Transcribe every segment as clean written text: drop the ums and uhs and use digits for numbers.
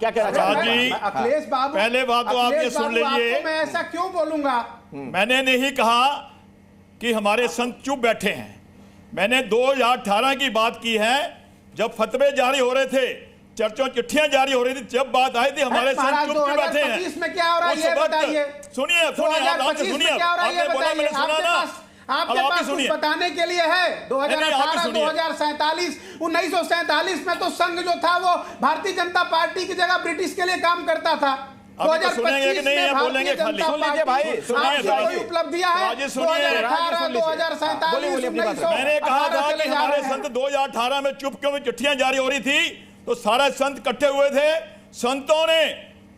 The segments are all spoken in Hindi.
क्या कहना चाहते हैं अखिलेश बाबू? पहले बात तो आप ये सुन लीजिए, मैं ऐसा क्यों बोलूंगा? मैंने नहीं कहा कि हमारे संत चुप बैठे हैं। मैंने 2018 की बात की है, जब फतवे जारी हो रहे थे, चर्चों चिट्ठियां जारी हो रही थी, जब बात आई थी हमारे संत चुप क्यों बैठे हैं? 2025 में क्या हो रहा है ये बताइए। सुनिए सुनिए, आपने बोला, मैंने सुना ना, आपके पास कुछ बताने के लिए है? 2018, 2047, 1947 में तो संघ जो था वो भारतीय जनता पार्टी की जगह ब्रिटिश के लिए काम करता था। 2025 में भारतीय जनता पार्टी कोई उपलब्धियां हैं? 2018, 2047, 1900। मैंने कहा था कि हमारे संत 2018 में चुप क्यों चिट्ठियां जारी हो रही थी, तो सारे संत इकट्ठे हुए थे। संतों ने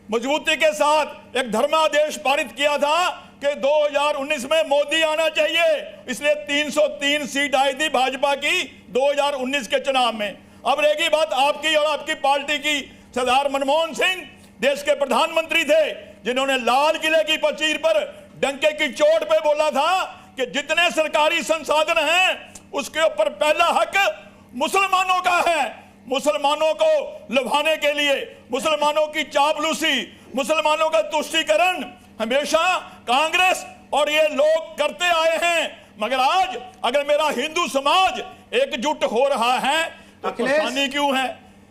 मजबूती के साथ एक धर्मादेश पारित किया था कि 2019 में मोदी आना चाहिए, इसलिए 303 सीट आई थी भाजपा की 2019 के चुनाव में। अब रहेगी बात आपकी और आपकी पार्टी की। सरदार मनमोहन सिंह देश के प्रधानमंत्री थे, जिन्होंने लाल किले की पचीर पर डंके की चोट पे बोला था कि जितने सरकारी संसाधन हैं उसके ऊपर पहला हक मुसलमानों का है। मुसलमानों को लुभाने के लिए, मुसलमानों की चापलूसी, मुसलमानों का तुष्टीकरण हमेशा कांग्रेस और ये लोग करते आए हैं। मगर आज अगर मेरा हिंदू समाज एकजुट हो रहा है तो परेशानी क्यों है,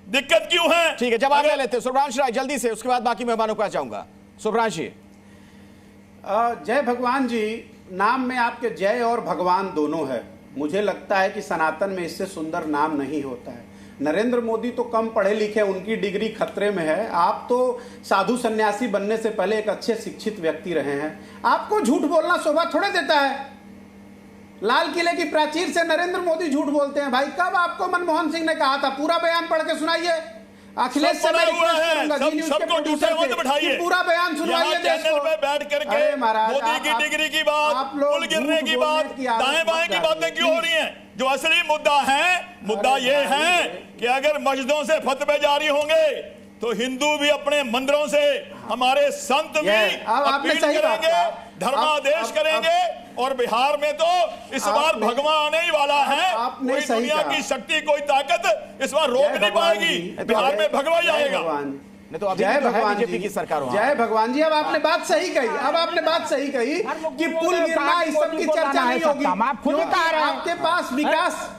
दिक्कत क्यों है? ठीक है, जवाब ले लेते हैं सुब्रांश राय जल्दी से, उसके बाद बाकी मेहमानों को चाहूंगा। सुब्रांश जी। जय भगवान जी, नाम में आपके जय और भगवान दोनों है। मुझे लगता है कि सनातन में इससे सुंदर नाम नहीं होता है। नरेंद्र मोदी तो कम पढ़े लिखे, उनकी डिग्री खतरे में है। आप तो साधु सन्यासी बनने से पहले एक अच्छे शिक्षित व्यक्ति रहे हैं। आपको झूठ बोलना शोभा थोड़े देता है। लाल किले की प्राचीर से नरेंद्र मोदी झूठ बोलते हैं। भाई कब आपको मनमोहन सिंह ने कहा था? पूरा बयान पढ़ के सुनाइए। अखिलेश से मैं रिक्वेस्ट करूंगा जी न्यूज़ के प्रोड्यूसर से, पूरा बयान सुनवाइए देश को। पे बैठ करके मोदी की डिग्री की बात, पुल गिरने की बात, दाएं बाएं की बातें क्यों हो रही हैं? जो असली मुद्दा है, मुद्दा ये है कि अगर मस्जिदों से फतवे जारी होंगे तो हिंदू भी अपने मंदिरों से, हमारे संत भी अपील करेंगे, धर्मादेश करेंगे। और बिहार में तो इस बार भगवा आने ही वाला है। कोई दुनिया की शक्ति, कोई ताकत इस बार रोक नहीं पाएगी। बिहार में भगवा ही आएगा। तो अभी जय भगवान बीजेपी की सरकार। जय भगवान जी, अब आपने बात सही कही। अब आपने बात सही कही कि पुल गिरना इस सब की चर्चा नहीं होगी। आप खुद कह रहे हैं आपके पास विकास,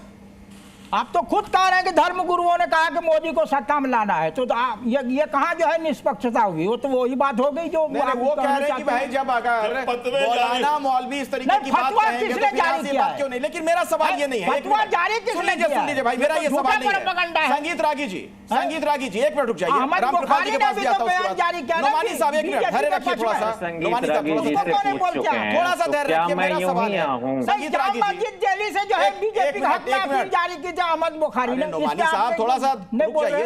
आप तो खुद कह रहे हैं कि धर्म गुरुओं ने कहा कि मोदी को सत्ता में लाना है, तो ये कहाँ जो है निष्पक्षता हुई? वो तो वही बात हो गई जो वो कह रहे हैं कि भाई जब अगर मौलाना मौलवी इस तरीके की बात कहेंगे तो फिर बात क्यों नहीं? लेकिन मेरा सवाल ये नहीं है। फतवा जारी किसने किया? सुन लीजिए भाई, मेरा ये सवाल नहीं है। संगीत रागी जी, संगीत रागी जी, एक मिनट रुक जाइए। राम प्रसाद के पास जाता हूं। नोमानी साहब एक मिनट धैर्य रखिए थोड़ा सा। नोमानी साहब थोड़ा सा धैर्य रखिए, मेरा सवाल है। संगीत रागी जी, दिल्ली से जो है बीजेपी घटना जारी की अहमद बुखारी ने। नोमानी साहब थोड़ा सा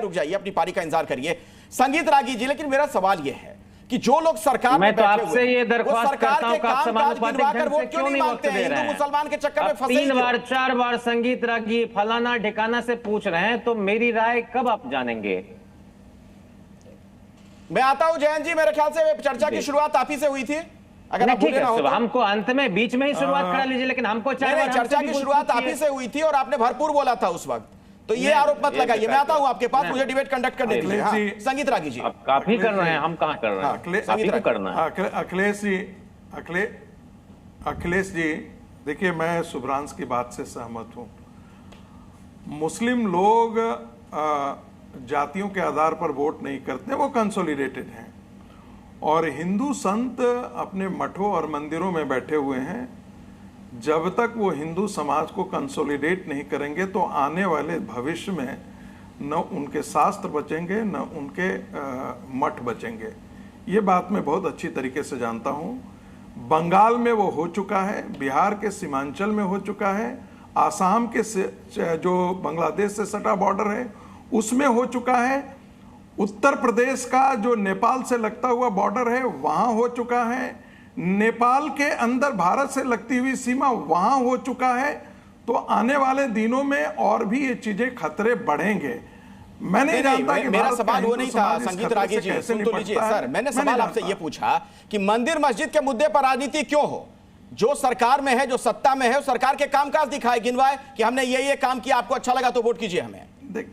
रुक जाइए, अपनी पारी का इंतजार करिए। संगीत रागी जी, लेकिन मेरा सवाल यह है कि जो लोग सरकार में तो आपसे ये दरख्वास्त करता हूं कि आप समानुपातिक ढंग से क्यों नहीं वक्त दे रहे हैं? मुसलमान के चक्कर में फंसे 3 बार 4 बार संगीत रागी फलाना ठिकाना से पूछ रहे हैं, तो मेरी राय कब आप जानेंगे? मैं आता हूं जयंत जी, मेरे ख्याल से चर्चा की शुरुआत आप ही से हुई थी। अगर ठीक है, हमको अंत में बीच में ही शुरुआत करा लीजिए, लेकिन हमको चर्चा की शुरुआत आप ही से हुई थी और आपने भरपूर बोला था उस वक्त, तो ये आरोप मत लगाइए। मैं आता हूं आपके पास, मुझे डिबेट कंडक्ट करने दीजिए। संगीत रागी जी, काफी कर रहे हैं, हम कहां कर रहे हैं? करना है अखिलेश जी, देखिए मैं सुब्रांश की बात से सहमत हूं। मुस्लिम लोग जातियों के आधार पर वोट नहीं करते, वो कंसोलिडेटेड हैं। और हिंदू संत अपने मठों और मंदिरों में बैठे हुए हैं। जब तक वो हिंदू समाज को कंसोलिडेट नहीं करेंगे तो आने वाले भविष्य में न उनके शास्त्र बचेंगे, न उनके मठ बचेंगे। ये बात मैं बहुत अच्छी तरीके से जानता हूँ। बंगाल में वो हो चुका है, बिहार के सीमांचल में हो चुका है, आसाम के जो बांग्लादेश से सटा बॉर्डर है उसमें हो चुका है, उत्तर प्रदेश का जो नेपाल से लगता हुआ बॉर्डर है वहां हो चुका है, नेपाल के अंदर भारत से लगती हुई सीमा वहां हो चुका है। तो आने वाले दिनों में और भी ये चीजें खतरे बढ़ेंगे। मैं नहीं जानता कि मेरा सवाल वो नहीं था संगीत रागी जी, सुन तो लीजिए सर, मैंने सवाल आपसे ये पूछा कि मंदिर मस्जिद के मुद्दे पर राजनीति क्यों हो? जो सरकार में है, जो सत्ता में है, सरकार के कामकाज दिखाए, गिनवाए कि हमने ये काम किया, आपको अच्छा लगा तो वोट कीजिए हमें। देख,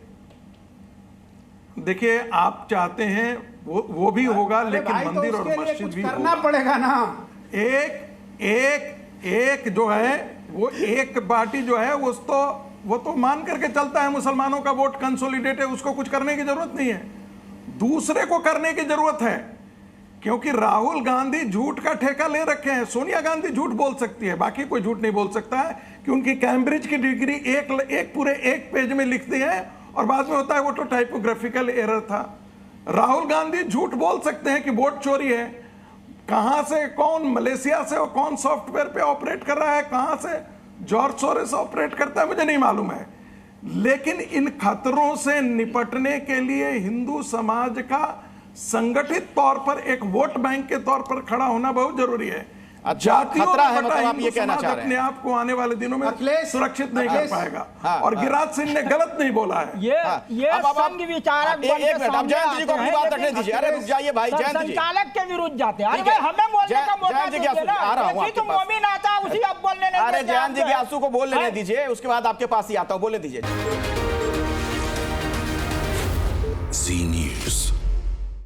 देखिए आप चाहते हैं वो भी होगा, अरे लेकिन भाई, तो मंदिर और उसके लिए मस्जिद कुछ भी करना होगा। पड़ेगा ना। एक जो है वो एक पार्टी जो है वो तो मान करके चलता है मुसलमानों का वोट कंसोलिडेट है, उसको कुछ करने की जरूरत नहीं है। दूसरे को करने की जरूरत है, क्योंकि राहुल गांधी झूठ का ठेका ले रखे हैं। सोनिया गांधी झूठ बोल सकती है, बाकी कोई झूठ नहीं बोल सकता है, कि उनकी कैम्ब्रिज की डिग्री एक पूरे एक पेज में लिख दी है और बाद में होता है वो तो टाइपोग्राफिकल एरर था। राहुल गांधी झूठ बोल सकते हैं कि वोट चोरी है। कहां से कौन मलेशिया से और कौन सॉफ्टवेयर पे ऑपरेट कर रहा है, कहां से जॉर्ज सोरेस ऑपरेट करता है, मुझे नहीं मालूम है। लेकिन इन खतरों से निपटने के लिए हिंदू समाज का संगठित तौर पर एक वोट बैंक के तौर पर खड़ा होना बहुत जरूरी है। अच्छा, जातियों खतरा में है, बटा मतलब आप हिंदू ये कहना समाज चाह रहे हैं। अपने आप को आने वाले दिनों में अखिलेश, सुरक्षित नहीं कर पाएगा। हाँ, और हाँ। गिरिराज सिंह ने गलत नहीं बोला है। ये अब आप- संघ विचारक एक मिनट, आप जयंत जी को अपनी बात रखने दीजिए। अरे रुक जाइए भाई, जयंत जी। संचालक के विरुद्ध जाते हैं। अरे ठीक है। भाई, हमें बोलने का मौका जयंत जी की दीजिए ना। आ रहा हूं एक ही तो आपके पास। मोमिन आता है, उसी आप बोलने नहीं अरे देते जयंत जी आप की तो। आंसू को बोल लेने हैं? दीजिए, उसके बाद आपके पास ही आता हूं, बोलने दीजिए। जी न्यूज।